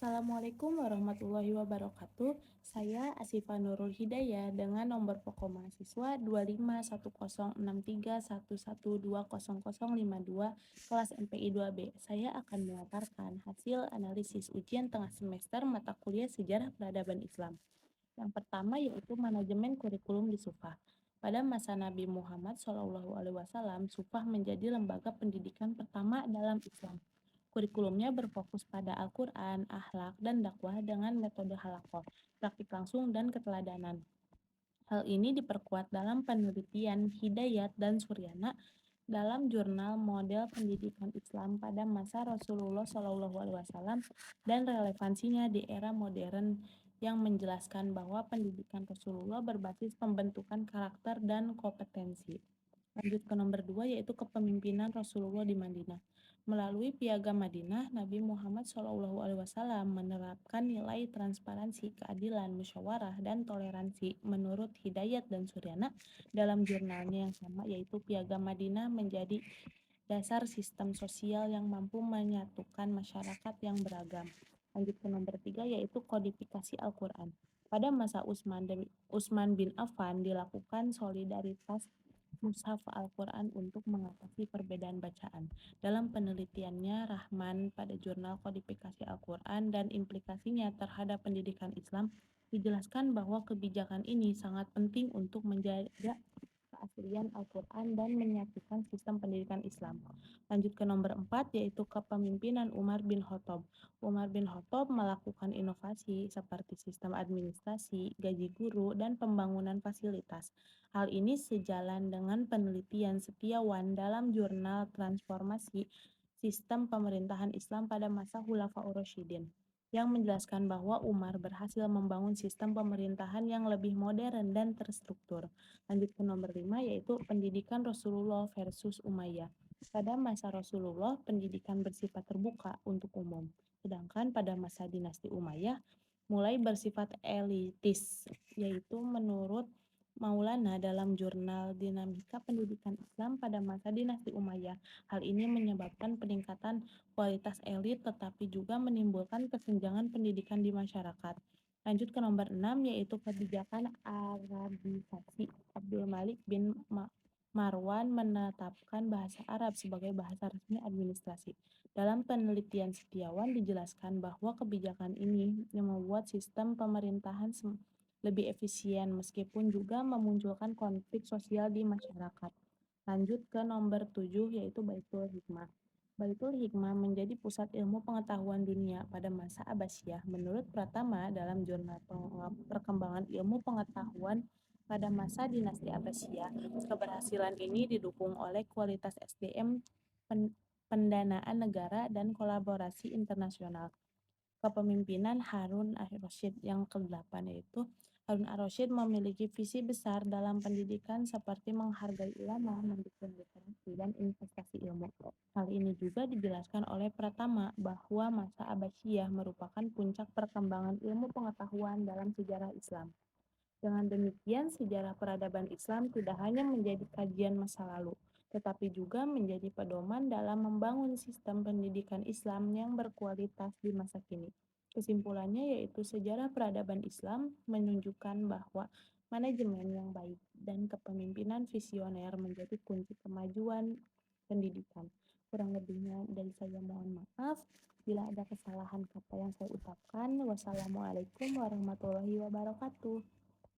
Assalamualaikum warahmatullahi wabarakatuh. Saya Asifa Nurul Hidayah dengan nomor pokok mahasiswa 2510631120052 kelas MPI 2B. Saya akan memaparkan hasil analisis ujian tengah semester mata kuliah Sejarah Peradaban Islam. Yang pertama yaitu manajemen kurikulum di Sufah. Pada masa Nabi Muhammad SAW, Sufah menjadi lembaga pendidikan pertama dalam Islam. Kurikulumnya berfokus pada Al-Quran, akhlak, dan dakwah dengan metode halakoh, praktik langsung, dan keteladanan. Hal ini diperkuat dalam penelitian Hidayat dan Suryana dalam jurnal Model Pendidikan Islam pada masa Rasulullah SAW dan relevansinya di era modern yang menjelaskan bahwa pendidikan Rasulullah berbasis pembentukan karakter dan kompetensi. Lanjut ke nomor 2 yaitu kepemimpinan Rasulullah di Madinah. Melalui Piagam Madinah, Nabi Muhammad SAW menerapkan nilai transparansi, keadilan, musyawarah, dan toleransi menurut Hidayat dan Suryana dalam jurnalnya yang sama, yaitu Piagam Madinah menjadi dasar sistem sosial yang mampu menyatukan masyarakat yang beragam. Lanjut ke nomor 3 yaitu kodifikasi Al-Quran. Pada masa Utsman bin Affan dilakukan solidaritas mushaf Al-Quran untuk mengatasi perbedaan bacaan. Dalam penelitiannya, Rahman pada jurnal kodifikasi Al-Quran dan implikasinya terhadap pendidikan Islam, dijelaskan bahwa kebijakan ini sangat penting untuk menjaga keaslian Al-Quran dan menyatukan sistem pendidikan Islam. Lanjut ke nomor 4 yaitu kepemimpinan Umar bin Khattab. Umar bin Khattab melakukan inovasi seperti sistem administrasi, gaji guru, dan pembangunan fasilitas. Hal ini sejalan dengan penelitian Setiawan dalam jurnal Transformasi Sistem Pemerintahan Islam pada masa Khulafaur Rasyidin, yang menjelaskan bahwa Umar berhasil membangun sistem pemerintahan yang lebih modern dan terstruktur. Lanjut ke nomor 5 yaitu pendidikan Rasulullah versus Umayyah. Pada masa Rasulullah, pendidikan bersifat terbuka untuk umum. Sedangkan pada masa dinasti Umayyah, mulai bersifat elitis, yaitu menurut Maulana dalam jurnal Dinamika Pendidikan Islam pada masa dinasti Umayyah. Hal ini menyebabkan peningkatan kualitas elit tetapi juga menimbulkan kesenjangan pendidikan di masyarakat. Lanjut ke nomor 6 yaitu kebijakan Arabisasi. Abdul Malik bin Marwan menetapkan bahasa Arab sebagai bahasa resmi administrasi. Dalam penelitian Setiawan dijelaskan bahwa kebijakan ini yang membuat sistem pemerintahan lebih efisien meskipun juga memunculkan konflik sosial di masyarakat. Lanjut ke nomor 7 yaitu Baitul Hikmah. Baitul Hikmah menjadi pusat ilmu pengetahuan dunia pada masa Abbasiyah. Menurut Pratama dalam jurnal Perkembangan Ilmu Pengetahuan pada masa dinasti Abbasiyah, keberhasilan ini didukung oleh kualitas SDM, pendanaan negara, dan kolaborasi internasional. Kepemimpinan Harun ar-Rasyid yang ke-8 yaitu Harun ar-Rasyid memiliki visi besar dalam pendidikan seperti menghargai ulama, mendukung literasi, dan investasi ilmu. Hal ini juga dijelaskan oleh Pratama bahwa masa Abbasiyah merupakan puncak perkembangan ilmu pengetahuan dalam sejarah Islam. Dengan demikian, sejarah peradaban Islam tidak hanya menjadi kajian masa lalu, tetapi juga menjadi pedoman dalam membangun sistem pendidikan Islam yang berkualitas di masa kini. Kesimpulannya yaitu sejarah peradaban Islam menunjukkan bahwa manajemen yang baik dan kepemimpinan visioner menjadi kunci kemajuan pendidikan. Kurang lebihnya dari saya mohon maaf. Bila ada kesalahan kata yang saya ucapkan, wassalamualaikum warahmatullahi wabarakatuh.